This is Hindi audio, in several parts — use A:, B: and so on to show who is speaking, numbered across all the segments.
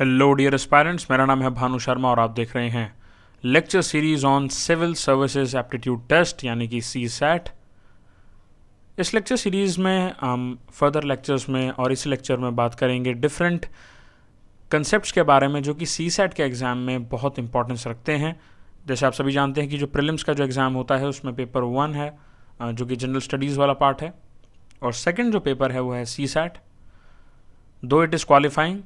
A: हेलो डियर एस्पायरेंट्स, मेरा नाम है भानु शर्मा और आप देख रहे हैं lecture series on civil services aptitude test यानी कि CSAT। इस लेक्चर सीरीज में हम फर्दर लेक्चर्स में और इस लेक्चर में बात करेंगे डिफरेंट कंसेप्ट्स के बारे में जो कि CSAT के एग्ज़ाम में बहुत इंपॉर्टेंस रखते हैं। जैसे आप सभी जानते हैं कि जो प्रीलिम्स का जो एग्ज़ाम होता है उसमें पेपर 1 है जो कि जनरल स्टडीज़ वाला पार्ट है, और सेकेंड जो पेपर है वो है CSAT। दो इट इज़ क्वालिफाइंग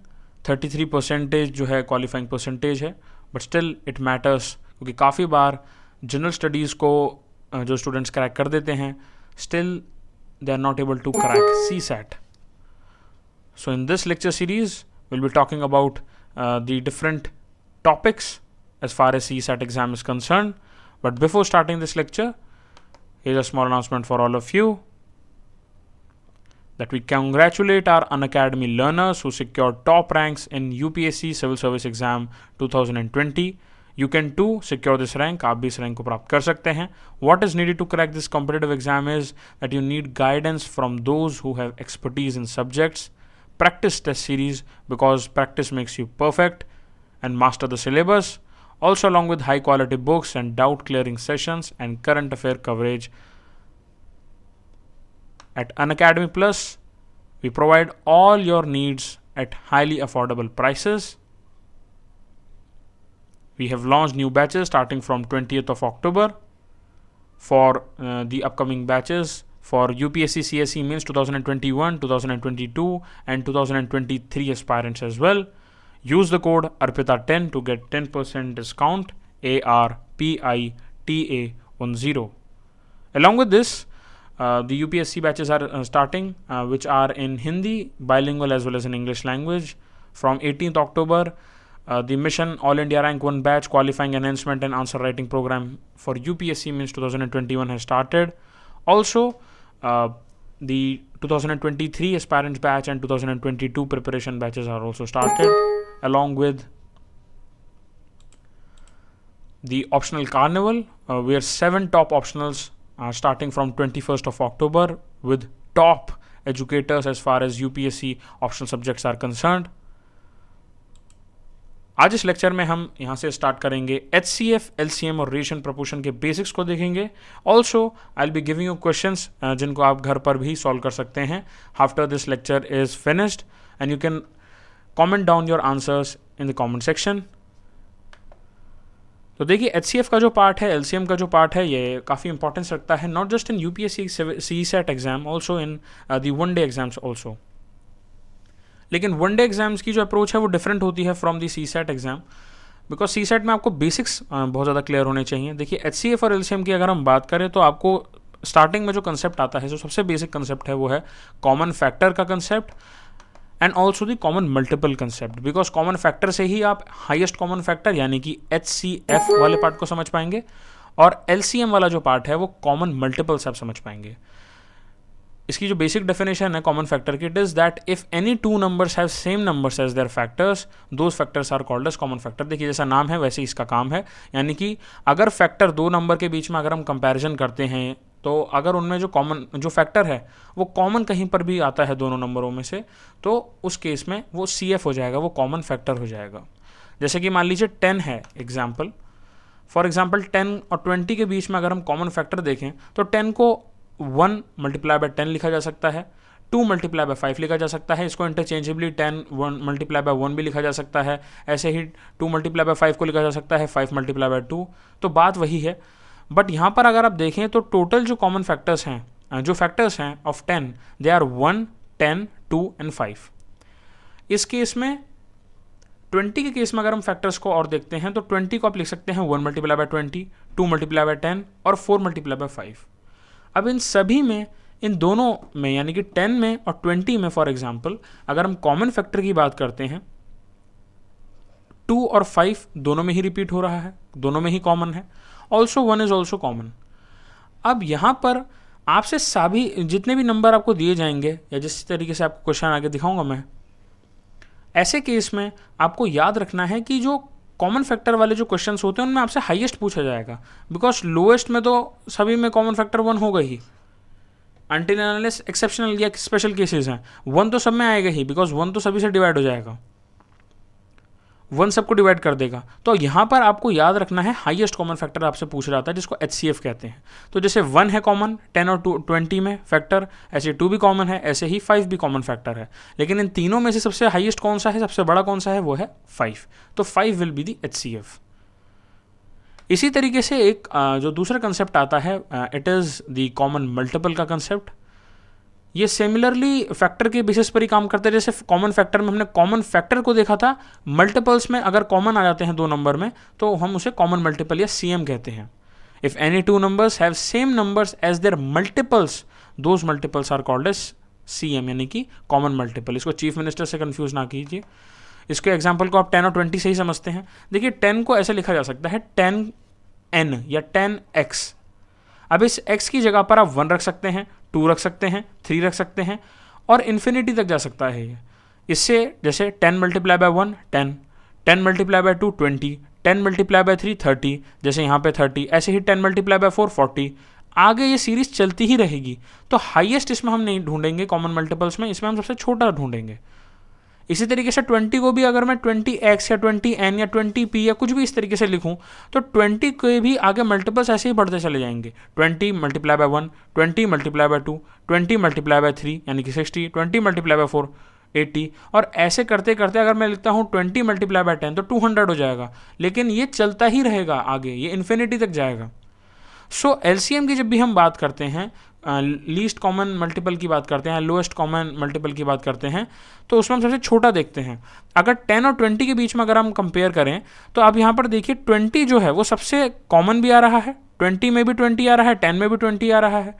A: 33% जो है क्वालिफाइंग परसेंटेज है, बट स्टिल इट मैटर्स क्योंकि काफ़ी बार जनरल स्टडीज़ को जो स्टूडेंट्स क्रैक कर देते हैं still they are not able to crack CSAT। So in this lecture series we'll be talking about the different topics as far as CSAT exam is concerned. But before starting this lecture, here's a small announcement for all of you that we congratulate our Unacademy learners who secured top ranks in UPSC Civil Service Exam 2020. You can too secure this rank. आप भी इस रैंक को प्राप्त कर सकते हैं. What is needed to crack this competitive exam is that you need guidance from those who have expertise in subjects. Practice test series because practice makes you perfect, and master the syllabus. Also along with high quality books and doubt clearing sessions and current affair coverage. At Unacademy Plus, we provide all your needs at highly affordable prices. We have launched new batches starting from 20th of October for the upcoming batches for UPSC CSE Mains 2021, 2022 and 2023 aspirants as well. Use the code ARPITA10 to get 10% discount, ARPITA10. Along with this, the UPSC batches are starting which are in Hindi, bilingual as well as in English language. From 18th October, the Mission All India Rank 1 batch qualifying enhancement and answer writing program for UPSC Mains 2021 has started. Also, the 2023 aspirants batch and 2022 preparation batches are also started, along with the optional carnival where 7 top optionals are starting from 21st of October with top educators as far as UPSC optional subjects are concerned. आज इस लेक्चर में हम यहाँ से स्टार्ट करेंगे HCF, LCM और रेशियो प्रपोर्शन के बेसिक्स को देखेंगे. Also I will be giving you questions जिनको आप घर पर भी सॉल्व कर सकते हैं after this lecture is finished, and you can comment down your answers in the comment section. तो देखिए HCF का जो पार्ट है, LCM का जो पार्ट है, ये काफ़ी इंपॉर्टेंस रखता है not just in UPSC CSAT exam, also in the one day exams also. लेकिन वन डे एग्जाम्स की जो अप्रोच है वो डिफरेंट होती है from the CSAT exam, because CSAT में आपको बेसिक्स बहुत ज़्यादा क्लियर होने चाहिए. देखिए HCF और LCM की अगर हम बात करें तो आपको स्टार्टिंग में जो कंसेप्ट आता है, जो सबसे बेसिक कंसेप्ट है वो है कॉमन फैक्टर का concept and also the common multiple concept, because common factor से ही आप हाइएस्ट कॉमन फैक्टर यानी कि HCF वाले पार्ट को समझ पाएंगे, और LCM वाला जो पार्ट है वो कॉमन मल्टीपल से आप समझ पाएंगे. इसकी जो बेसिक डेफिनेशन है कॉमन फैक्टर की, it is that if any two numbers have same numbers as their factors, those factors are called as common factor. देखिए जैसा नाम है वैसे इसका काम है, यानी कि अगर फैक्टर दो नंबर के बीच में अगर हम कंपैरिजन करते हैं तो अगर उनमें जो कॉमन जो फैक्टर है वो कॉमन कहीं पर भी आता है दोनों नंबरों में से, तो उस केस में वो CF हो जाएगा, वो कॉमन फैक्टर हो जाएगा. जैसे कि मान लीजिए 10 है एग्जाम्पल, फॉर एग्जाम्पल 10 और 20 के बीच में अगर हम कॉमन फैक्टर देखें तो 10 को 1 मल्टीप्लाई बाय 10 लिखा जा सकता है, 2 मल्टीप्लाई बाय 5 लिखा जा सकता है, इसको इंटरचेंजेबली 10 1 मल्टीप्लाई बाय 1 भी लिखा जा सकता है, ऐसे ही 2 मल्टीप्लाई बाय 5 को लिखा जा सकता है 5 मल्टीप्लाई बाय 2. तो बात वही है, बट यहाँ पर अगर आप देखें तो टोटल जो कॉमन फैक्टर्स हैं, जो फैक्टर्स हैं ऑफ 10, दे आर 1, 10, 2 एंड 5. इस केस में 20 के केस में अगर हम फैक्टर्स को और देखते हैं तो 20 को आप लिख सकते हैं 1 मल्टीप्लाई बाय 20, 2 मल्टीप्लाई बाय 10 और 4 मल्टीप्लाई बाय 5. अब इन सभी में, इन दोनों में यानी कि 10 में और 20 में फॉर एग्जांपल अगर हम कॉमन फैक्टर की बात करते हैं, 2 और 5 दोनों में ही रिपीट हो रहा है, दोनों में ही कॉमन है, ऑल्सो 1 इज ऑल्सो कॉमन. अब यहाँ पर आपसे सभी जितने भी नंबर आपको दिए जाएंगे या जिस तरीके से आपको क्वेश्चन आगे दिखाऊंगा मैं, ऐसे केस में आपको याद रखना है कि जो कॉमन फैक्टर वाले जो क्वेश्चंस होते हैं उनमें आपसे हाईएस्ट पूछा जाएगा, बिकॉज लोएस्ट में तो सभी में कॉमन फैक्टर 1 होगा ही, अनटिल अनलेस एक्सेप्शनल या स्पेशल केसेस हैं 1 तो सब में आएगा ही, बिकॉज 1 तो सभी से डिवाइड हो जाएगा. 1 सबको डिवाइड कर देगा। तो यहाँ पर आपको याद रखना है हाईएस्ट कॉमन फैक्टर आपसे पूछ रहा था, जिसको HCF कहते हैं। तो जैसे 1 है कॉमन 10 और 20 में फैक्टर, ऐसे 2 भी कॉमन है, ऐसे ही 5 भी कॉमन फैक्टर है। लेकिन इन तीनों में से सबसे हाईएस्ट कौन सा है, सबसे बड़ा कौन सा है, वो है 5। तो 5 विल बी दी HCF। इसी तरीके से एक जो दूसरा कंसेप्ट आता है, it is the common multiple का कंसेप्ट। ये सिमिलरली फैक्टर के बेसिस पर ही काम करते हैं। जैसे कॉमन फैक्टर में हमने कॉमन फैक्टर को देखा था, मल्टीपल्स में अगर कॉमन आ जाते हैं 2 नंबर में तो हम उसे कॉमन मल्टीपल या CM कहते हैं। If any 2 numbers have same numbers as their multiples, those multiples are called as CM, यानी कि कॉमन मल्टीपल। इसको चीफ मिनिस्टर से कंफ्यूज ना कीजिए। इसके एग्जाम्पल को आप 10 और 20 से ही समझते हैं। देखिए 10 को ऐसे लिखा जा सकता है 10n या 10x। अब इस x की जगह पर आप 1 रख सकते हैं, 2 रख सकते हैं, 3 रख सकते हैं और इन्फिनिटी तक जा सकता है ये। इससे जैसे 10 multiply by 1 10, 10 multiply by 2 20, 10 multiply by 3 30, जैसे यहाँ पे 30, ऐसे ही 10 मल्टीप्लाई बाय 4 40। आगे ये सीरीज चलती ही रहेगी। तो हाईएस्ट इसमें हम नहीं ढूंढेंगे कॉमन मल्टीपल्स में, इसमें हम सबसे छोटा ढूंढेंगे। इसी तरीके से 20 को भी अगर मैं 20x या 20n या 20p या कुछ भी इस तरीके से लिखूं तो 20 के भी आगे मल्टीपल्स ऐसे ही बढ़ते चले जाएंगे। 20 multiply by 1, 20 multiply by 2, 20 multiply by 3 यानी कि 60, 20 मल्टीप्लाई बाय 4 80, और ऐसे करते करते अगर मैं लिखता हूँ 20 मल्टीप्लाई बाय 10 तो 200 हो जाएगा। लेकिन ये चलता ही रहेगा आगे, ये इन्फिनिटी तक जाएगा। सो LCM की जब भी हम बात करते हैं, लीस्ट कॉमन मल्टीपल की बात करते हैं, लोएस्ट कॉमन मल्टीपल की बात करते हैं, तो उसमें हम सबसे छोटा देखते हैं। अगर 10 और 20 के बीच में अगर हम कंपेयर करें तो आप यहाँ पर देखिए 20 जो है वो सबसे कॉमन भी आ रहा है, 20 में भी 20 आ रहा है, 10 में भी 20 आ रहा है,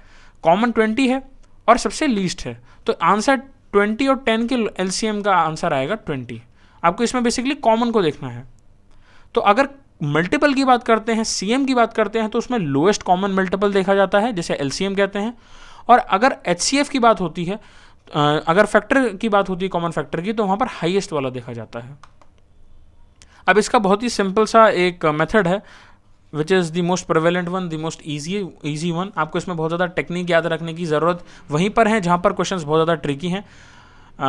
A: कॉमन 20 है और सबसे लीस्ट है। तो आंसर 20 और 10 के LCM का आंसर आएगा 20। आपको इसमें बेसिकली कॉमन को देखना है। तो अगर मल्टीपल की बात करते हैं, CM की बात करते हैं, तो उसमें लोएस्ट कॉमन मल्टीपल देखा जाता है, जिसे LCM कहते हैं। और अगर HCF की बात होती है, अगर फैक्टर की बात होती है कॉमन फैक्टर की, तो वहाँ पर हाईएस्ट वाला देखा जाता है। अब इसका बहुत ही सिंपल सा एक मेथड है which is the most prevalent one, the most easy one. आपको इसमें बहुत ज़्यादा टेक्निक याद रखने की ज़रूरत वहीं पर है जहाँ पर क्वेश्चंस बहुत ज़्यादा ट्रिकी हैं।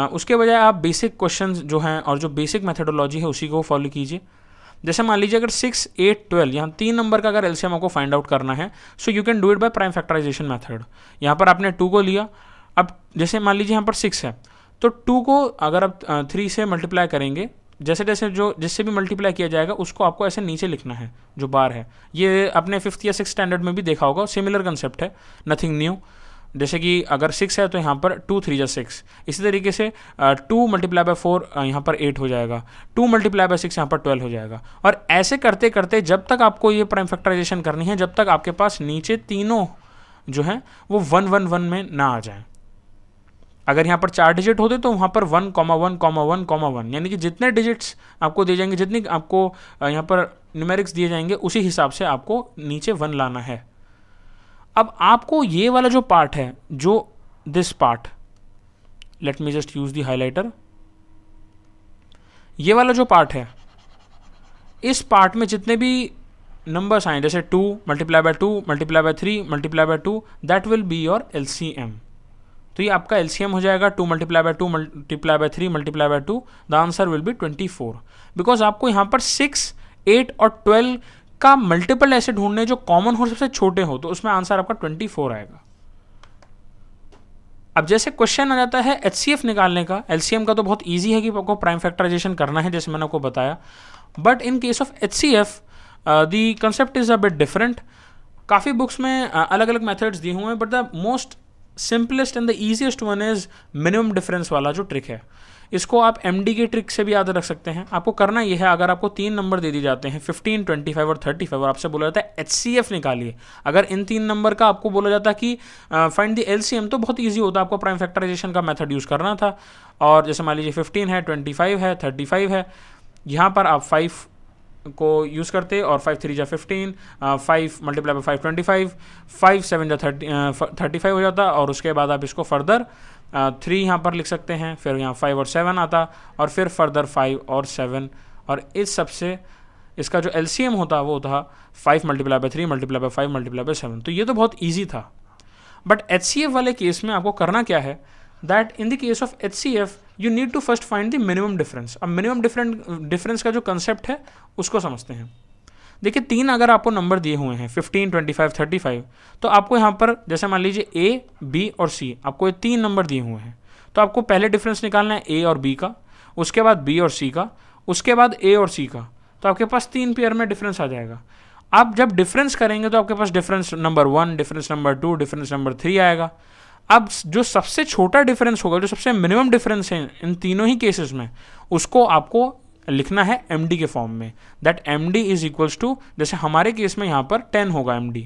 A: उसके बजाय आप बेसिक क्वेश्चंस जो हैं और जो बेसिक मेथडोलॉजी है उसी को फॉलो कीजिए। जैसे मान लीजिए अगर 6, 8, 12 यहाँ 3 नंबर का अगर LCM आपको फाइंड आउट करना है, so you can do it by prime factorisation method. यहाँ पर आपने 2 को लिया, अब जैसे मान लीजिए यहाँ पर 6 है, तो 2 को अगर आप 3 से मल्टीप्लाई करेंगे, जैसे जैसे जो जिससे भी मल्टीप्लाई किया जाएगा उसको आपको ऐसे नीचे लिखना है जो बार है। ये अपने 5th या 6th स्टैंडर्ड में भी देखा होगा, सिमिलर कंसेप्ट है, नथिंग न्यू। जैसे कि अगर 6 है तो यहाँ पर 2 3 जा 6। इसी तरीके से 2 मल्टीप्लाई बाय 4 यहाँ पर 8 हो जाएगा, 2 मल्टीप्लाई बाय 6 यहाँ पर 12 हो जाएगा। और ऐसे करते करते जब तक आपको ये प्राइम फैक्टराइजेशन करनी है, जब तक आपके पास नीचे तीनों जो हैं वो 1 1 1 में ना आ जाए। अगर यहाँ पर 4 डिजिट होते तो वहाँ पर 1, 1, 1, 1, यानी कि जितने डिजिट्स आपको दिए जाएंगे, जितनी आपको यहाँ पर न्यूमेरिक्स दिए जाएंगे, उसी हिसाब से आपको नीचे 1 लाना है। अब आपको ये वाला जो पार्ट है, जो this part, let me just use the highlighter, ये वाला जो पार्ट है, इस पार्ट में जितने भी नंबर्स आए, जैसे 2 multiply by 2 multiply by 3 multiply by 2, that will be your LCM। तो ये आपका LCM हो जाएगा 2 multiply by 2 multiply by 3 multiply by 2, the answer will B 24। Because आपको यहाँ पर 6, 8 और 12 का मल्टीपल ऐसे ढूंढने जो कॉमन हो, सबसे छोटे हो, तो उसमें आंसर आपका 24 आएगा। अब जैसे क्वेश्चन आ जाता है HCF निकालने का, LCM का तो बहुत इजी है कि आपको प्राइम फैक्टराइजेशन करना है, जैसे मैंने आपको बताया। But in case of HCF the concept is a bit different. काफ़ी बुक्स में अलग अलग मेथड्स दिए हुए हैं, but the most simplest and the easiest one is minimum difference वाला जो ट्रिक है। इसको आप MD के ट्रिक से भी याद रख सकते हैं। आपको करना यह है, अगर आपको 3 नंबर दे दी जाते हैं 15, 25 और 35 और आपसे बोला जाता है HCF निकालिए, अगर इन 3 नंबर का आपको बोला जाता कि फाइंड द LCM, तो बहुत ईजी होता, आपको प्राइम फैक्टराइजेशन का मेथड यूज़ करना था। और जैसे मान लीजिए 15 है, 25 है, 35 है, यहाँ पर आप 5 को यूज़ करते और 5 3 जा 15, 5 मल्टीप्लाई बाय 5 25, 5 7 जा 35 हो जाता। और उसके बाद आप इसको फर्दर 3 यहाँ पर लिख सकते हैं, फिर यहाँ 5 और 7 आता, और फिर फर्दर 5 और 7, और इस सब से इसका जो LCM होता वो था 5 multiply bye 3 multiply by 5 multiply bye 7। तो ये तो बहुत ईजी था। बट HCF वाले केस में आपको करना क्या है, that in the case of HCF you need to first find the minimum difference. अब मिनिमम डिफरेंस का जो कंसेप्ट है उसको समझते हैं। देखिए 3 अगर आपको नंबर दिए हुए हैं 15, 25, 35, तो आपको यहाँ पर जैसे मान लीजिए A, B और C, आपको ये 3 नंबर दिए हुए हैं, तो आपको पहले डिफरेंस निकालना है A और B का, उसके बाद B और C का, उसके बाद A और C का, तो आपके पास 3 पेयर में डिफरेंस आ जाएगा। आप जब डिफरेंस करेंगे तो आपके पास difference number 1, difference number 2, difference number 3 आएगा। अब जो सबसे छोटा डिफरेंस होगा, जो सबसे मिनिमम डिफरेंस है इन तीनों ही केसेस में, उसको आपको लिखना है MD के फॉर्म में। That MD is equals to, जैसे हमारे केस में यहाँ पर 10 होगा MD।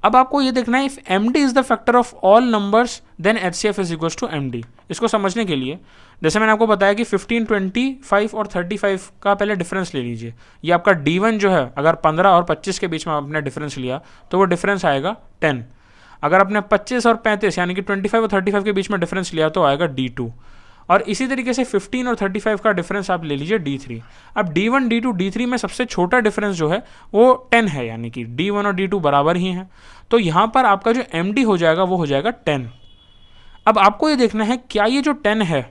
A: अब आपको ये देखना है if MD is the factor of all numbers then HCF is equals to MD। इसको समझने के लिए जैसे मैंने आपको बताया कि 15, 25 और 35 का पहले डिफरेंस ले लीजिए। ये आपका D1 जो है, अगर 15 और 25 के बीच में आपने डिफरेंस लिया तो वो डिफरेंस आएगा 10। अगर आपने 25 और 35 यानी कि 25 और 35 के बीच में डिफरेंस लिया तो आएगा D2। और इसी तरीके से 15 और 35 का डिफरेंस आप ले लीजिए D3। अब D1, D2, D3 में सबसे छोटा डिफरेंस जो है वो 10 है, यानी कि D1 और D2 बराबर ही हैं। तो यहाँ पर आपका जो MD हो जाएगा वो हो जाएगा 10। अब आपको ये देखना है क्या ये जो 10 है,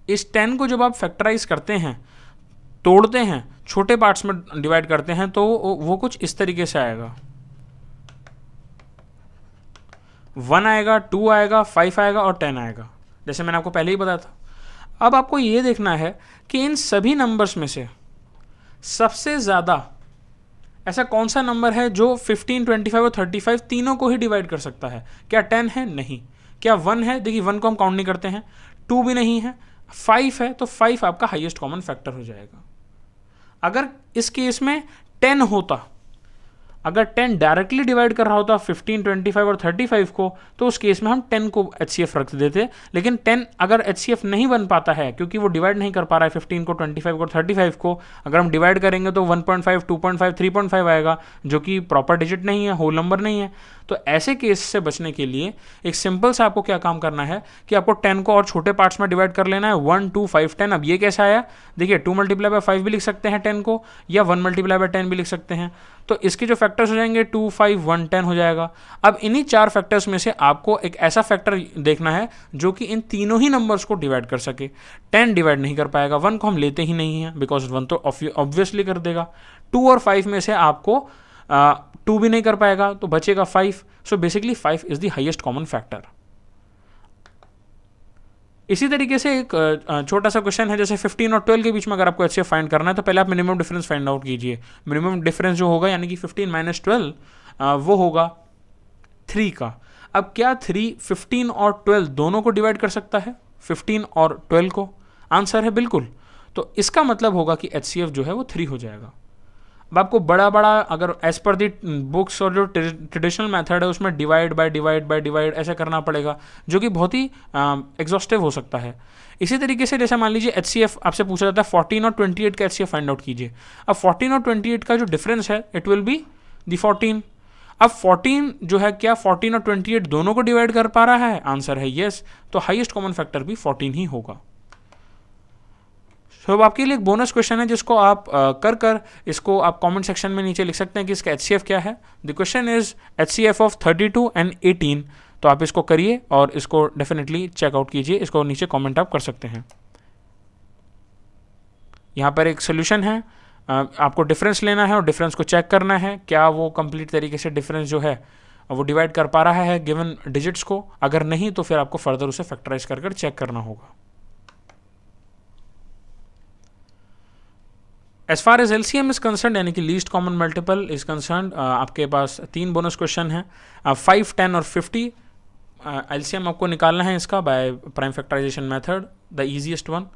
A: इस 10 को जब आप फैक्टराइज करते हैं, तोड़ते हैं, छोटे पार्ट्स में डिवाइड करते हैं, तो वो कुछ इस तरीके से आएगा। 1 आएगा, 2 आएगा, 5 आएगा और 10 आएगा, जैसे मैंने आपको पहले ही बताया था। अब आपको ये देखना है कि इन सभी नंबर्स में से सबसे ज़्यादा ऐसा कौन सा नंबर है जो 15, 25 और 35 तीनों को ही डिवाइड कर सकता है। क्या 10 है? नहीं। क्या 1 है? देखिए 1 को हम काउंट नहीं करते हैं। 2 भी नहीं है। 5 है, तो 5 आपका हाईएस्ट कॉमन फैक्टर हो जाएगा। अगर इस केस में 10 होता, अगर 10 डायरेक्टली डिवाइड कर रहा होता 15, 25 और 35 को, तो उस केस में हम 10 को HCF रख देते। लेकिन 10 अगर HCF नहीं बन पाता है क्योंकि वो डिवाइड नहीं कर पा रहा है 15 को, 25 और 35 को, अगर हम डिवाइड करेंगे तो 1.5, 2.5, 3.5 आएगा, जो कि प्रॉपर डिजिट नहीं है, होल नंबर नहीं है। तो ऐसे केस से बचने के लिए एक सिंपल सा आपको क्या काम करना है कि आपको 10 को और छोटे पार्ट्स में डिवाइड कर लेना है। 1, 2, 5, 10। अब ये कैसा आया? देखिए 2 मल्टीप्लाई बाय 5 भी लिख सकते हैं 10 को, या 1 मल्टीप्लाई बाय 10 भी लिख सकते हैं। तो इसके जो फैक्टर्स हो जाएंगे 2, 5, 1, 10 हो जाएगा। अब इन्हीं 4 फैक्टर्स में से आपको एक ऐसा फैक्टर देखना है जो कि इन तीनों ही नंबर्स को डिवाइड कर सके। 10 डिवाइड नहीं कर पाएगा, 1 को हम लेते ही नहीं है बिकॉज 1 तो ऑब्वियसली कर देगा। 2 और 5 में से आपको 2 भी नहीं कर पाएगा, तो बचेगा 5। So basically 5 is the highest common factor. इसी तरीके से एक छोटा सा क्वेश्चन है, जैसे 15 और 12 के बीच में अगर आपको HCF फाइंड करना है तो पहले आप मिनिमम डिफरेंस फाइंड आउट कीजिए। मिनिमम डिफरेंस जो होगा यानी कि 15 माइनस 12 वो होगा 3 का। अब क्या 3 15 और 12 दोनों को डिवाइड कर सकता है? 15 और 12 को? आंसर है बिल्कुल। तो इसका मतलब होगा कि HCF जो है वो 3 हो जाएगा। अब आपको बड़ा अगर एज पर दी बुक्स और जो ट्रेडिशनल मेथड है उसमें डिवाइड बाय डिवाइड ऐसे करना पड़ेगा, जो कि बहुत ही एग्जॉस्टिव हो सकता है। इसी तरीके से जैसे मान लीजिए HCF आपसे पूछा जाता है 14 और 28 का HCF फाइंड आउट कीजिए। अब 14 और 28 का जो डिफरेंस है इट विल बी दी 14। अब 14 जो है, क्या 14 और 28 दोनों को डिवाइड कर पा रहा है? आंसर है येस। तो हाईएस्ट कॉमन फैक्टर भी 14 ही होगा। तो अब आपके लिए एक बोनस क्वेश्चन है जिसको आप कर इसको आप कमेंट सेक्शन में नीचे लिख सकते हैं कि इसका HCF क्या है। The question is HCF of 32 and 18। तो आप इसको करिए और इसको डेफिनेटली चेकआउट कीजिए। इसको नीचे कमेंट आप कर सकते हैं। यहाँ पर एक सोल्यूशन है, आपको डिफरेंस लेना है और डिफरेंस को चेक करना है क्या वो कंप्लीट तरीके से डिफरेंस जो है वो डिवाइड कर पा रहा है गिवन डिजिट्स को। अगर नहीं तो फिर आपको फर्दर उसे फैक्टराइज कर चेक करना होगा। As far as LCM is concern यानी कि least common multiple is concern, आपके पास 3 बोनस क्वेश्चन हैं, 5, 10 और 50। LCM आपको निकालना है इसका by prime factorisation method, the easiest one.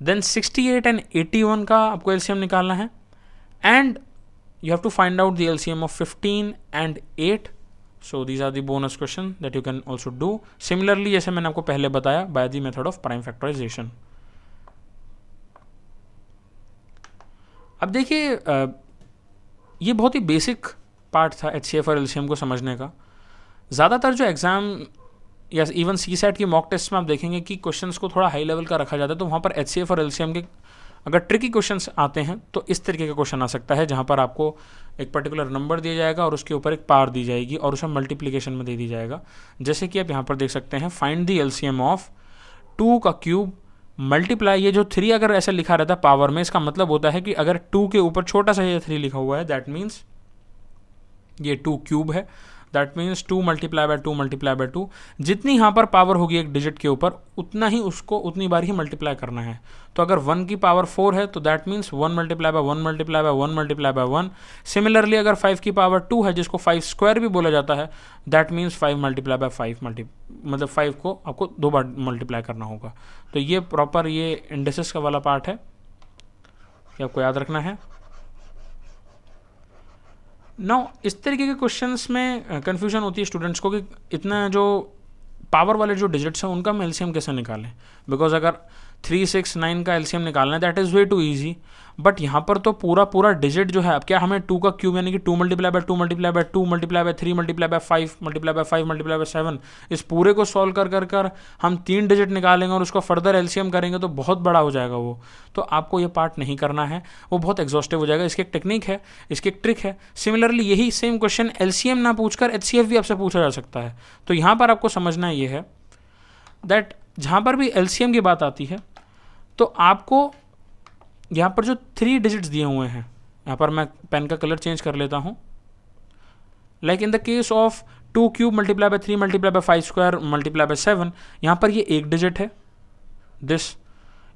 A: Then 68 and 81 का आपको LCM निकालना है, and you have to find out the LCM of 15 and 8। So these are the bonus question that you can also do similarly, जैसे मैंने आपको पहले बताया, by the method of prime factorisation. अब देखिए ये बहुत ही बेसिक पार्ट था HCF और LCM को समझने का। ज़्यादातर जो एग्ज़ाम या इवन CSAT की मॉक टेस्ट में आप देखेंगे कि क्वेश्चंस को थोड़ा हाई लेवल का रखा जाता है, तो वहाँ पर HCF और LCM के अगर ट्रिकी क्वेश्चंस आते हैं तो इस तरीके का क्वेश्चन आ सकता है जहाँ पर आपको एक पर्टिकुलर नंबर दिया जाएगा और उसके ऊपर एक पावर दी जाएगी और उसे मल्टीप्लिकेशन में दे दी जाएगा। जैसे कि आप यहाँ पर देख सकते हैं, फाइंड द एलसीएम ऑफ 2 का क्यूब मल्टीप्लाई, ये जो 3 अगर ऐसा लिखा रहता है पावर में, इसका मतलब होता है कि अगर 2 के ऊपर छोटा सा ये 3 लिखा हुआ है, दैट मीन्स ये 2 क्यूब है। That means 2 multiply by 2 multiply by 2, जितनी यहाँ पर पावर होगी एक डिजिट के ऊपर उतना ही उसको उतनी बार ही मल्टीप्लाई करना है। तो अगर 1 की पावर 4 है तो that means 1 multiply by 1 multiply by 1 multiply by 1। Similarly अगर 5 की पावर 2 है, जिसको 5 स्क्वायर भी बोला जाता है, दैट मीन्स 5 मल्टीप्लाई बाय 5 मतलब 5 को आपको 2 बार मल्टीप्लाई करना होगा। तो ये प्रॉपर ये इंडेक्सेस का वाला पार्ट है कि आपको याद रखना है। नाउ इस तरीके के क्वेश्चंस में कंफ्यूजन होती है स्टूडेंट्स को कि इतना जो पावर वाले जो डिजिट्स हैं उनका हम एलसीएम कैसे निकालें, बिकॉज अगर 3, 6, 9 का एलसीएम निकालना है that is way too easy. But यहाँ पर तो पूरा डिजिट जो है, अब क्या हमें 2 का क्यूब यानी कि 2 multiply by 2 multiply by 2 multiply by 3 multiply by 5 multiply bye 5 multiply bye 7, इस पूरे को सॉल्व कर हम 3 डिजिट निकालेंगे और उसको फर्दर एलसीएम करेंगे तो बहुत बड़ा हो जाएगा वो। तो आपको ये पार्ट नहीं करना है, वो बहुत एग्जॉस्टिव हो जाएगा। इसकी एक टेक्निक है, इसकी एक ट्रिक है। सिमिलरली यही सेम क्वेश्चन एलसीएम ना पूछकर एचसीएफ भी आपसे पूछा जा सकता है। तो यहाँ पर आपको समझना ये है दैट जहाँ पर भी एलसीएम की बात आती है तो आपको यहाँ पर जो 3 डिजिट्स दिए हुए हैं, यहाँ पर मैं पेन का कलर चेंज कर लेता हूँ। Like in the case of 2 cube multiply by 3 multiply by 5 square multiply by 7, यहाँ पर ये एक डिजिट है दिस,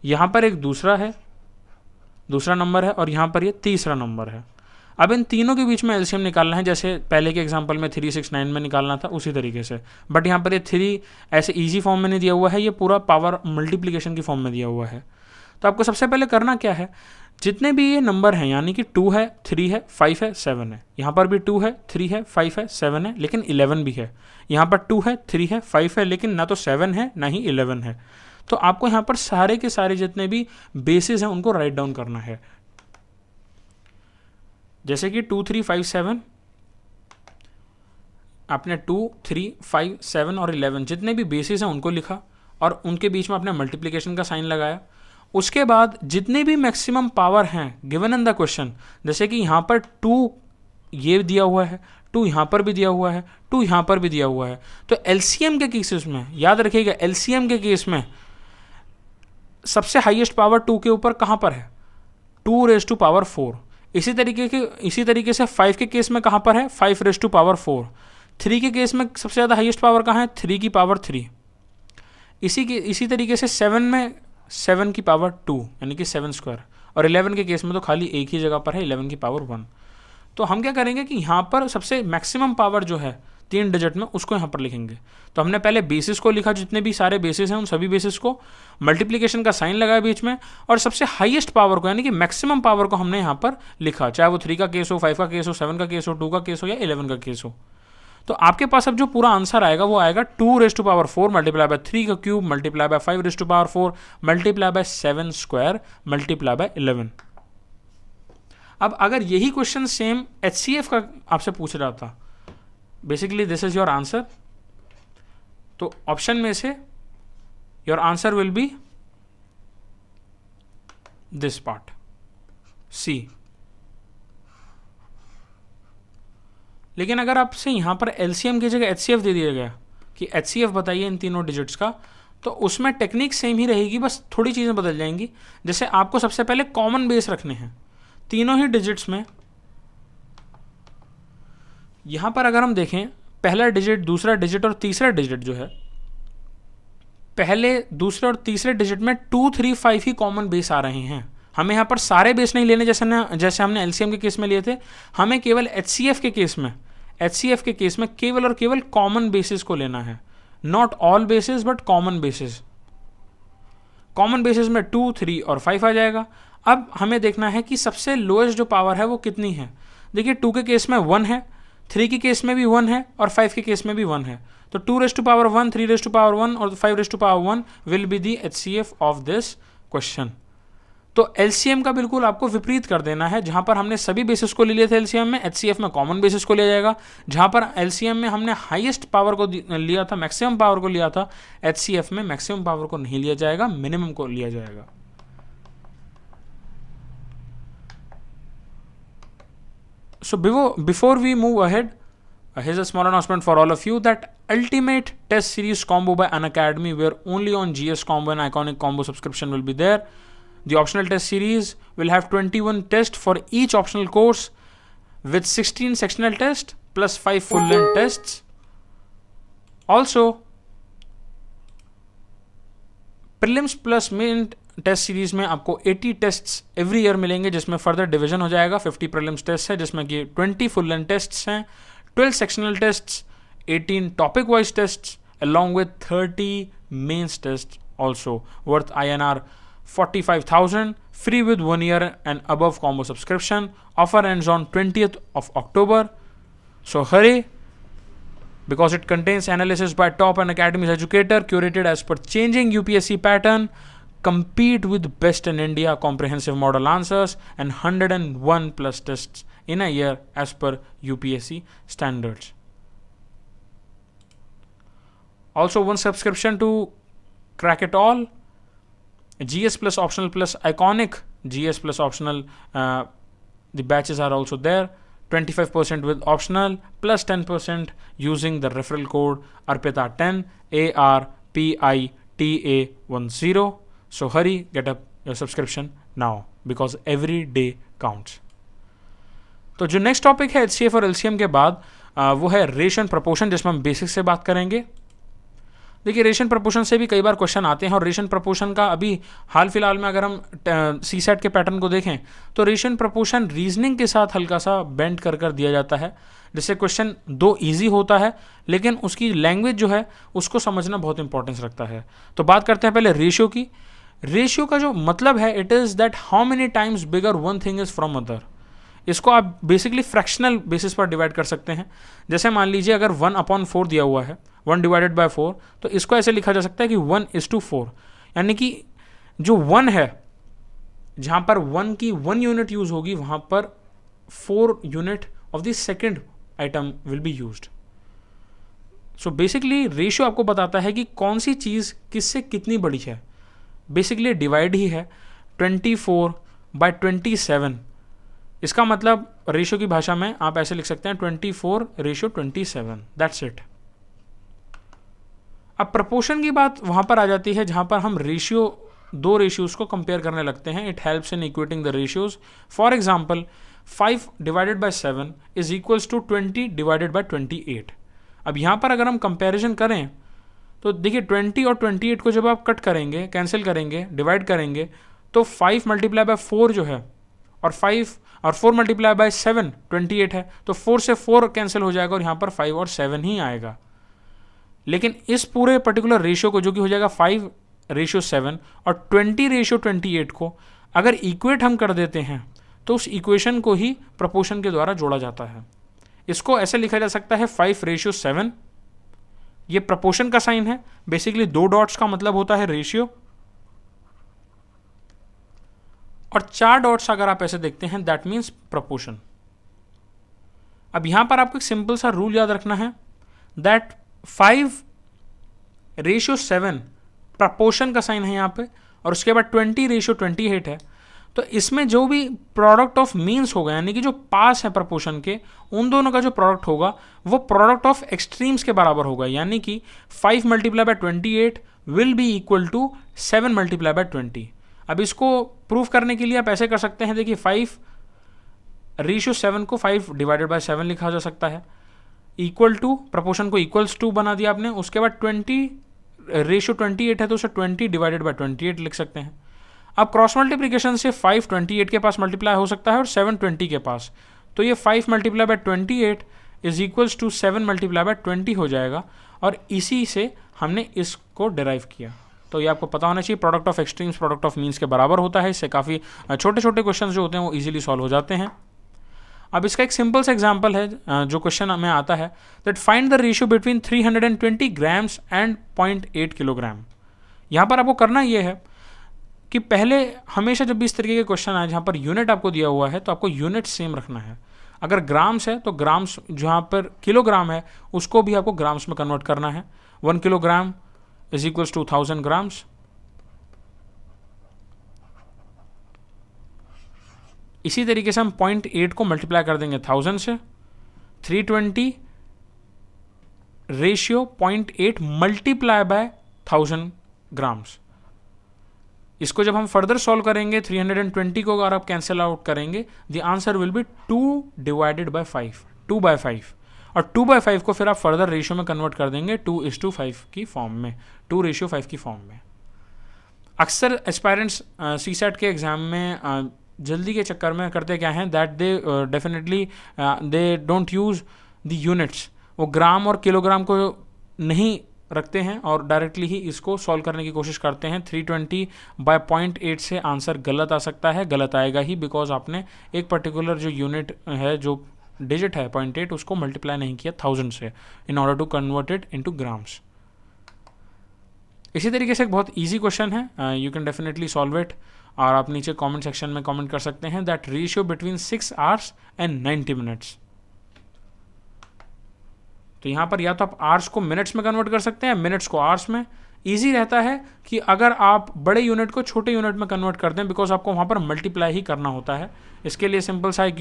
A: यहाँ पर एक दूसरा नंबर है और यहाँ पर ये तीसरा नंबर है। अब इन तीनों के बीच में एलसीएम निकालना है, जैसे पहले के एग्जांपल में 3, 6, 9 में निकालना था उसी तरीके से। बट यहाँ पर ये 3 ऐसे इजी फॉर्म में नहीं दिया हुआ है, ये पूरा पावर मल्टीप्लिकेशन की फॉर्म में दिया हुआ है। तो आपको सबसे पहले करना क्या है, जितने भी ये नंबर हैं यानी कि 2 है, 3 है, 5 है, 7 है, यहाँ पर भी 2 है, 3 है, 5 है, 7 है, लेकिन 11 भी है। यहाँ पर 2 है, 3 है, 5 है, लेकिन ना तो 7 है ना ही 11 है। तो आपको यहाँ पर सारे के सारे जितने भी बेसिस हैं उनको राइट डाउन करना है। जैसे कि 2, 3, 5, 7, आपने 2, 3, 5, 7 और 11 जितने भी बेसिस हैं उनको लिखा और उनके बीच में आपने मल्टीप्लिकेशन का साइन लगाया। उसके बाद जितने भी मैक्सिमम पावर हैं गिवन इन द क्वेश्चन, जैसे कि यहाँ पर 2 ये दिया हुआ है, 2 यहाँ पर भी दिया हुआ है, 2 यहाँ पर भी दिया हुआ है, तो एलसीएम के केसेस में याद रखिएगा, एलसीएम के केस में सबसे हाईएस्ट पावर 2 के ऊपर कहाँ पर है, 2⁴। इसी तरीके से 5 के केस में कहाँ पर है, 5⁴। 3 के केस में सबसे ज़्यादा हाईएस्ट पावर कहाँ है, 3 की पावर 3। इसी तरीके से 7 में 7 की पावर 2 यानी कि 7 स्क्वायर, और 11 के केस में तो खाली एक ही जगह पर है 11 की पावर 1। तो हम क्या करेंगे कि यहाँ पर सबसे मैक्सिमम पावर जो है 3 डिजिट में उसको यहाँ पर लिखेंगे। तो हमने पहले बेसिस को लिखा, जितने भी सारे बेसिस हैं उन सभी बेसिस को, मल्टीप्लिकेशन का साइन लगाया बीच में, और सबसे हाईएस्ट पावर को यानी कि मैक्सिमम पावर को हमने यहाँ पर लिखा, चाहे वो 3 का केस हो, 5 का केस हो, 7 का केस हो, 2 का केस हो या 11 का केस हो। तो आपके पास अब जो पूरा आंसर आएगा वो आएगा 2⁴ मल्टीप्लाई बाय 3 का cube multiply by 5⁴ multiply by 7 square multiply by 11। अब अगर यही क्वेश्चन सेम एचसीएफ का आपसे पूछ रहा था, basically this is your answer, तो ऑप्शन में से your answer will be this part C. लेकिन अगर आपसे यहाँ पर एलसीएम की जगह एचसीएफ दे दिया गया कि एचसीएफ बताइए इन तीनों डिजिट्स का, तो उसमें टेक्निक सेम ही रहेगी, बस थोड़ी चीज़ें बदल जाएंगी। जैसे आपको सबसे पहले कॉमन बेस रखने हैं तीनों ही डिजिट्स में। यहाँ पर अगर हम देखें, पहला डिजिट, दूसरा डिजिट और तीसरा डिजिट जो है, पहले, दूसरे और तीसरे डिजिट में 2, 3, 5 ही कॉमन बेस आ रहे हैं। हमें यहाँ पर सारे बेस नहीं लेने जैसे हमने एलसीएम के केस में लिए थे, हमें केवल एचसीएफ के केस में केवल और केवल कॉमन बेसिस को लेना है। Not all basis but common basis. Common basis में 2, 3 और 5 आ जाएगा। अब हमें देखना है कि सबसे लोएस्ट जो पावर है वो कितनी है। देखिए 2 के केस में 1 है, 3 के केस में भी 1 है और 5 के केस में भी 1 है। तो 2⁴1, 3⁴1 और 5⁴1 will be the HCF of this question. तो एलसीएम का बिल्कुल आपको विपरीत कर देना है। जहां पर हमने सभी बेसिस को ले लिए थे एलसीएम में, एचसीएफ में कॉमन बेसिस को लिया जाएगा। जहां पर एलसीएम में हमने हाईएस्ट पावर को लिया था, मैक्सिमम पावर को लिया था, एचसीएफ में मैक्सिमम पावर को नहीं लिया जाएगा, मिनिमम को लिया जाएगा। So before we move ahead, here's a small announcement for all of you that Ultimate Test Series Combo by Unacademy, where only on GS Combo and Iconic Combo subscription will be there. The optional test series will have 21 tests for each optional course with 16 sectional tests plus 5 full-length tests. Also, prelims plus main test series में आपको 80 टेस्ट्स एवरी ईयर मिलेंगे, जिसमें फर्दर डिवीजन हो जाएगा. 50 प्रीलिम्स टेस्ट है, जिसमें कि 20 फुल लेंथ टेस्ट्स हैं, 12 sectional tests, 18 topic wise tests along with 30 mains tests also worth INR 45,000, free with 1 year and above combo subscription. Offer ends on 20th of October. So hurry, because it contains analysis by top Unacademy's educator curated as per changing UPSC pattern. Compete with best in India comprehensive model answers and 101 plus tests in a year as per UPSC standards. Also, one subscription to Crack It All, GS plus optional plus Iconic GS plus optional. The batches are also there. 25% with optional plus 10% using the referral code ARPITA10 ARPITA10. So hurry, get up your subscription now because every day counts. तो जो नेक्स्ट टॉपिक है HCF और LCM के बाद वो है रेशियो एंड प्रपोर्शन, जिसमें हम बेसिक से बात करेंगे. देखिए, रेशियो एंड प्रपोर्शन से भी कई बार क्वेश्चन आते हैं और रेशियो एंड प्रपोर्शन का अभी हाल फिलहाल में अगर हम CSAT के पैटर्न को देखें तो रेशियो एंड प्रपोर्शन रीजनिंग के साथ हल्का सा बेंड कर दिया जाता है, जिससे क्वेश्चन दो ईजी होता है लेकिन उसकी लैंग्वेज जो है उसको समझना बहुत इंपॉर्टेंस रखता है. तो बात करते हैं पहले रेशियो की. रेशियो का जो मतलब है, it is that how many times bigger one thing is from other. इसको आप बेसिकली फ्रैक्शनल बेसिस पर डिवाइड कर सकते हैं. जैसे मान लीजिए अगर 1/4 दिया हुआ है, 1 डिवाइडेड बाय 4, तो इसको ऐसे लिखा जा सकता है कि 1:4. यानी कि जो 1 है, जहाँ पर 1 की 1 यूनिट यूज होगी वहाँ पर 4 unit of the second item will be used. So basically ratio आपको बताता है कि कौन सी चीज़ किससे कितनी बड़ी है. बेसिकली डिवाइड ही है. 24/27. इसका मतलब रेशियो की भाषा में आप ऐसे लिख सकते हैं 24:27. That's it. अब प्रपोर्शन की बात वहां पर आ जाती है जहां पर हम दो रेशियोज को कंपेयर करने लगते हैं. It helps in equating the ratios. For example 5 divided by 7 is equals to 20 divided by 28. अब यहां पर अगर हम कंपेरिजन करें तो देखिए 20 और 28 को जब आप कट करेंगे, कैंसिल करेंगे, डिवाइड करेंगे, तो 5 मल्टीप्लाई बाय 4 जो है और 4 मल्टीप्लाई बाय 7 28 है, तो 4 से 4 कैंसिल हो जाएगा और यहाँ पर 5 और 7 ही आएगा. लेकिन इस पूरे पर्टिकुलर रेशियो को, जो कि हो जाएगा 5:7 और 20:28 को अगर इक्वेट हम कर देते हैं तो उस इक्वेशन को ही प्रपोर्शन के द्वारा जोड़ा जाता है. इसको ऐसे लिखा जा सकता है 5:7. ये प्रपोर्शन का साइन है. बेसिकली 2 डॉट्स का मतलब होता है रेशियो, और 4 डॉट्स अगर आप ऐसे देखते हैं दैट मीन्स प्रपोर्शन. अब यहां पर आपको एक सिंपल सा रूल याद रखना है दैट 5:7 प्रपोर्शन का साइन है यहां पे, और उसके बाद 20:28 है. तो इसमें जो भी प्रोडक्ट ऑफ मीन्स होगा, यानी कि जो पास है प्रपोर्शन के, उन दोनों का जो प्रोडक्ट होगा वो प्रोडक्ट ऑफ एक्सट्रीम्स के बराबर होगा. यानी कि 5 multiply by 28 will be equal to 7 multiply by 20. अब इसको प्रूव करने के लिए आप ऐसे कर सकते हैं. देखिए 5:7 को 5 डिवाइडेड बाय 7 लिखा जा सकता है, इक्वल टू प्रपोर्शन को इक्वल्स टू बना दिया आपने. उसके बाद 20:28 है तो उसे 20 डिवाइडेड बाय 28 लिख सकते हैं. अब क्रॉस मल्टीप्लिकेशन से 5 28 के पास मल्टीप्लाई हो सकता है और 7 20 के पास, तो ये 5 multiply by 28 is equals to 7 multiply by 20 हो जाएगा. और इसी से हमने इसको डिराइव किया. तो ये आपको पता होना चाहिए, product of extremes product of means के बराबर होता है. इससे काफ़ी छोटे छोटे क्वेश्चन जो होते हैं वो ईजिली सॉल्व हो जाते हैं. अब इसका एक सिंपल सा एग्जाम्पल है जो क्वेश्चन में आता है that find the ratio between 320 grams and 0.8 kilogram. यहाँ पर आपको करना ये है कि पहले हमेशा जब भी इस तरीके के क्वेश्चन आए जहाँ पर यूनिट आपको दिया हुआ है तो आपको यूनिट सेम रखना है. अगर ग्राम्स है तो ग्राम्स, जहाँ पर किलोग्राम है उसको भी आपको ग्राम्स में कन्वर्ट करना है. 1 kilogram is equals to 1000 grams. इसी तरीके से हम 0.8 को मल्टीप्लाई कर देंगे 1000 से, 320 रेशियो 0.8 मल्टीप्लाई बाय 1000 ग्राम्स। इसको जब हम फर्दर सॉल्व करेंगे 320 को अगर आप कैंसिल आउट करेंगे, the answer will B 2 divided by 5, 2/5। और 2/5 को फिर आप फर्दर रेशियो में कन्वर्ट कर देंगे 2:5 की फॉर्म में, 2:5 की फॉर्म में। अक्सर एस्पायरेंट्स सीसेट के एग्जाम में जल्दी के चक्कर में करते क्या हैं, that they definitely they don't use the units, वो ग्राम और किलोग्राम को नहीं रखते हैं और डायरेक्टली ही इसको सॉल्व करने की कोशिश करते हैं। 320/0.8 से आंसर गलत आ सकता है, गलत आएगा ही, बिकॉज आपने एक पर्टिकुलर जो यूनिट है, जो डिजिट है 0.8, उसको मल्टीप्लाई नहीं किया 1000 से in order to convert it into grams. इसी तरीके से एक बहुत ईजी क्वेश्चन है, you can definitely solve it, और आप नीचे कमेंट सेक्शन में कमेंट कर सकते हैं that ratio between 6 hours and 90 minutes. तो यहाँ पर या तो आप आवर्स को मिनट्स में कन्वर्ट कर सकते हैं, मिनट्स को आवर्स में। ईजी रहता है कि अगर आप बड़े यूनिट को छोटे यूनिट में कन्वर्ट कर दें, बिकॉज आपको वहाँ पर मल्टीप्लाई ही करना होता है। इसके लिए सिंपल सा एक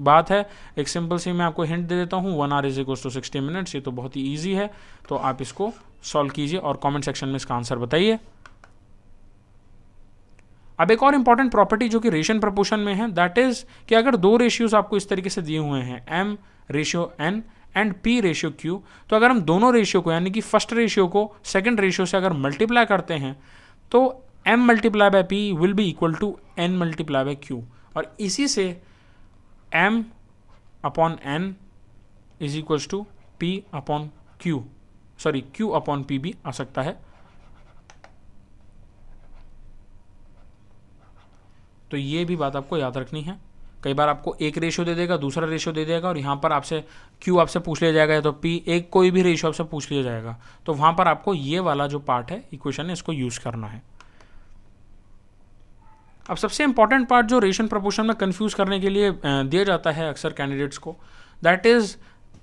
A: बात है, एक सिंपल सी मैं आपको हिंट दे देता हूँ, 1 hour = 60 minutes। ये तो बहुत ही ईजी है, तो आप इसको सॉल्व कीजिए और कॉमेंट सेक्शन में इसका आंसर बताइए। अब एक और इंपॉर्टेंट प्रॉपर्टी जो कि रेशियो प्रपोर्शन में है, दैट इज कि अगर दो रेशियोज आपको इस तरीके से दिए हुए हैं, m/n एंड p/q, तो अगर हम दोनों रेशियो को, यानी कि फर्स्ट रेशियो को सेकंड रेशियो से अगर मल्टीप्लाई करते हैं, तो m × p will be equal to n × q, और इसी से m/n is equals to p/q, sorry q/p भी आ सकता है। तो ये भी बात आपको याद रखनी है। कई बार आपको एक रेशियो दे देगा, दूसरा रेशियो दे देगा, और यहाँ पर आपसे Q आपसे पूछ लिया जाएगा, या तो P, एक कोई भी रेशियो आपसे पूछ लिया जाएगा, तो वहाँ पर आपको ये वाला जो पार्ट है इक्वेशन है, इसको यूज़ करना है। अब सबसे इंपॉर्टेंट पार्ट जो रेशियो प्रपोर्शन में कंफ्यूज करने के लिए दिया जाता है अक्सर कैंडिडेट्स को, दैट इज़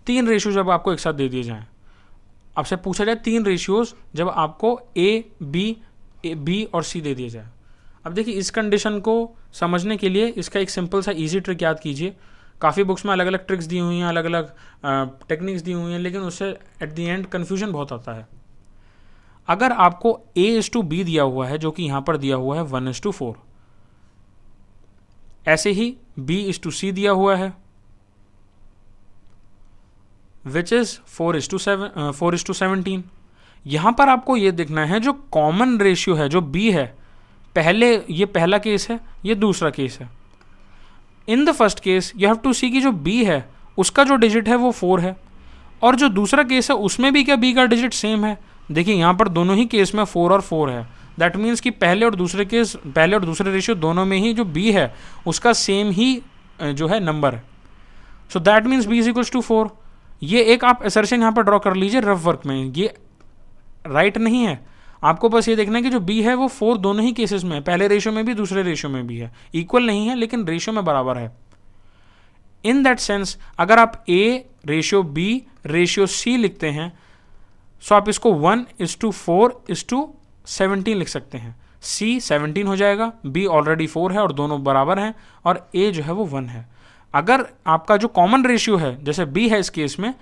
A: 3 रेशियो जब आपको एक साथ दे दिए जाएँ, आपसे पूछा जाए 3 रेशियोज जब आपको A, B और C दे दिए जाए। अब देखिए, इस कंडीशन को समझने के लिए इसका एक सिंपल सा इजी ट्रिक याद कीजिए। काफ़ी बुक्स में अलग अलग ट्रिक्स दी हुई हैं, अलग अलग टेक्निक्स दी हुई हैं, लेकिन उससे एट द एंड कन्फ्यूजन बहुत आता है। अगर आपको A/B दिया हुआ है, जो कि यहाँ पर दिया हुआ है 1:4, ऐसे ही B/C दिया हुआ है विच इज़ 4:17। यहाँ पर आपको ये देखना है जो कॉमन रेशियो है, जो B है, ये पहला केस है, ये दूसरा केस है। In the first case you have to see कि जो B है उसका जो डिजिट है वो 4 है, और जो दूसरा केस है उसमें भी क्या B का डिजिट सेम है। देखिए यहाँ पर दोनों ही केस में 4 और 4 है, दैट मीन्स कि पहले और दूसरे रेशियो दोनों में ही जो B है उसका सेम ही जो है नंबर है। So that means B = 4। ये एक आप असर्शन यहाँ पर ड्रॉ कर लीजिए रफ वर्क में, ये राइट नहीं है। आपको बस ये देखना है कि जो B है वो 4 दोनों ही केसेस में है, पहले रेशियो में भी दूसरे रेशियो में भी है, इक्वल नहीं है लेकिन रेशियो में बराबर है। इन दैट सेंस अगर आप A/B/C लिखते हैं, सो आप इसको 1:4:17 लिख सकते हैं। C 17 हो जाएगा, B ऑलरेडी 4 है और दोनों बराबर हैं, और A जो है वो 1 है। अगर आपका जो कॉमन रेशियो है, जैसे B है इस केस में,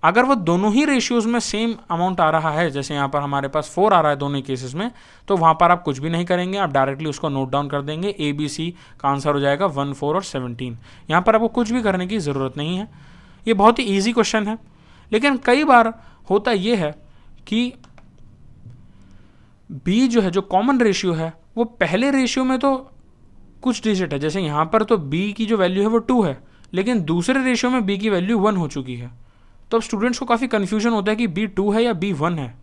A: अगर वो दोनों ही रेशियोज में सेम अमाउंट आ रहा है, जैसे यहाँ पर हमारे पास 4 आ रहा है दोनों केसेस में, तो वहाँ पर आप कुछ भी नहीं करेंगे, आप डायरेक्टली उसको नोट डाउन कर देंगे। ABC का आंसर हो जाएगा 1, 4 और 17। यहाँ पर आपको कुछ भी करने की ज़रूरत नहीं है। ये बहुत ही ईजी क्वेश्चन है, लेकिन कई बार होता ये है कि B जो है, जो कॉमन रेशियो है, वो पहले रेशियो में तो कुछ डिजिट है, जैसे यहाँ पर तो B की जो वैल्यू है वो 2 है, लेकिन दूसरे रेशियो में B की वैल्यू 1 हो चुकी है। तो अब स्टूडेंट्स को काफ़ी कन्फ्यूजन होता है कि B 2 है या B 1 है।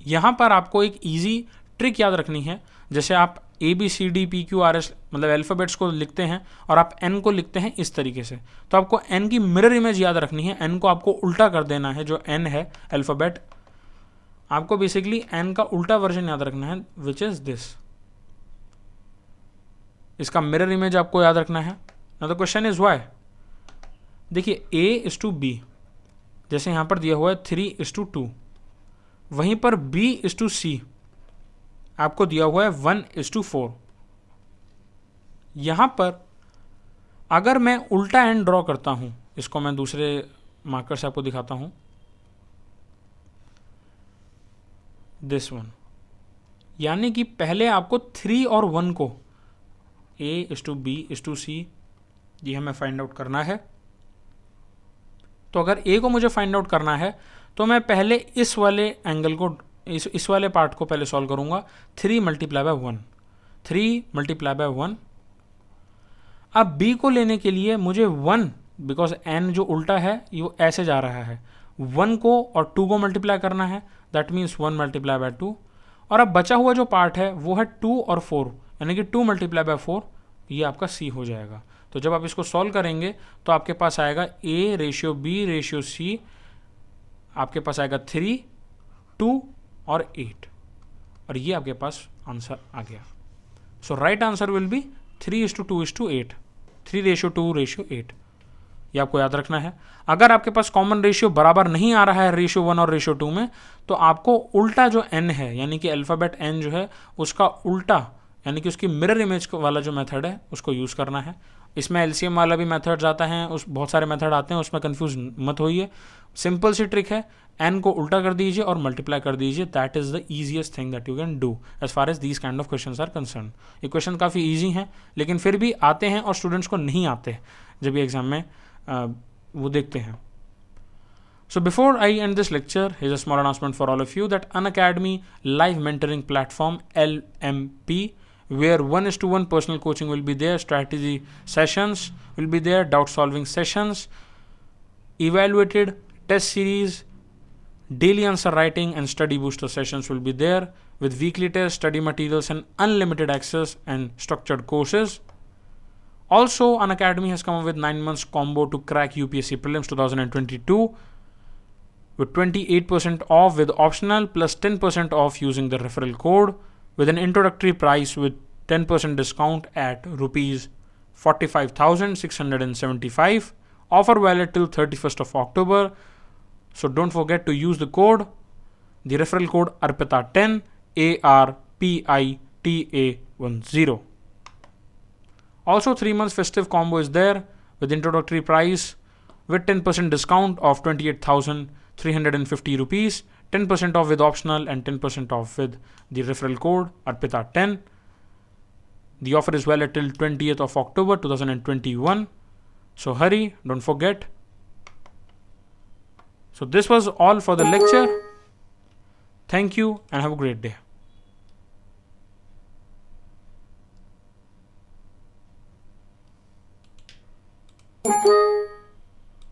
A: यहाँ पर आपको एक इजी ट्रिक याद रखनी है। जैसे आप ABCDPQRS मतलब अल्फ़ाबेट्स को लिखते हैं और आप N को लिखते हैं इस तरीके से, तो आपको N की मिरर इमेज याद रखनी है। N को आपको उल्टा कर देना है, जो N है अल्फ़ाबेट, आपको बेसिकली N का उल्टा वर्जन याद रखना है, विच इज़ दिस। इसका मिरर इमेज आपको याद रखना है। Now the question is why. देखिए A/B, जैसे यहाँ पर दिया हुआ है 3:2, वहीं पर B/C आपको दिया हुआ है 1:4। यहाँ पर अगर मैं उल्टा एंड ड्रॉ करता हूं, इसको मैं दूसरे मार्कर से आपको दिखाता हूं, दिस वन, यानी कि पहले आपको 3 और 1 को A/B/C ये हमें फाइंड आउट करना है। तो अगर A को मुझे फाइंड आउट करना है तो मैं पहले इस वाले एंगल को, इस वाले पार्ट को पहले सॉल्व करूंगा। 3 मल्टीप्लाई बाय 1, 3 मल्टीप्लाई बाय 1। अब B को लेने के लिए मुझे 1, बिकॉज n जो उल्टा है ये ऐसे जा रहा है, 1 को और 2 को मल्टीप्लाई करना है, दैट मीन्स 1 मल्टीप्लाई बाय 2। और अब बचा हुआ जो पार्ट है वो है 2 और 4, यानी कि 2 मल्टीप्लाई बाय 4, ये आपका C हो जाएगा। तो जब आप इसको सॉल्व करेंगे तो आपके पास आएगा A/B/C, आपके पास आएगा 3, 2 और 8, और ये आपके पास आंसर आ गया। सो राइट आंसर विल बी 3:2:8, 3:2:8। ये आपको याद रखना है। अगर आपके पास कॉमन रेशियो बराबर नहीं आ रहा है रेशियो 1 और रेशियो 2 में, तो आपको उल्टा जो n है, यानी कि अल्फ़ाबेट n जो है उसका उल्टा, यानी कि उसकी मिरर इमेज वाला जो मेथड है उसको यूज़ करना है। इसमें एलसीएम वाला भी मेथड्स आता है, उस बहुत सारे मेथड आते हैं, उसमें कंफ्यूज मत होइए। सिंपल सी ट्रिक है, n को उल्टा कर दीजिए और मल्टीप्लाई कर दीजिए। That is the easiest thing that you can do as far as these kind of questions are concern. ये क्वेश्चन काफ़ी ईजी हैं, लेकिन फिर भी आते हैं और स्टूडेंट्स को नहीं आते जब ये एग्जाम में वो देखते हैं। So before I end this lecture, here's a small announcement for all of you that Unacademy live mentoring platform LMP, where 1:1 personal coaching will be there, strategy sessions will be there, doubt solving sessions, evaluated test series, daily answer writing and study booster sessions will be there with weekly tests, study materials and unlimited access and structured courses. Also, Unacademy has come up with 9 months combo to crack UPSC Prelims 2022 with 28% off with optional plus 10% off using the referral code with an introductory price with 10% discount at rupees 45,675. Offer valid till 31st of October. So don't forget to use the code, the referral code ARPITA10, ARPITA10. Also, 3 months festive combo is there with introductory price with 10% discount of 28,350 rupees, 10% off with optional and 10% off with the referral code ARPITA10. The offer is valid till 20th of October 2021. So hurry, don't forget. So this was all for the lecture. Thank you and have a great day.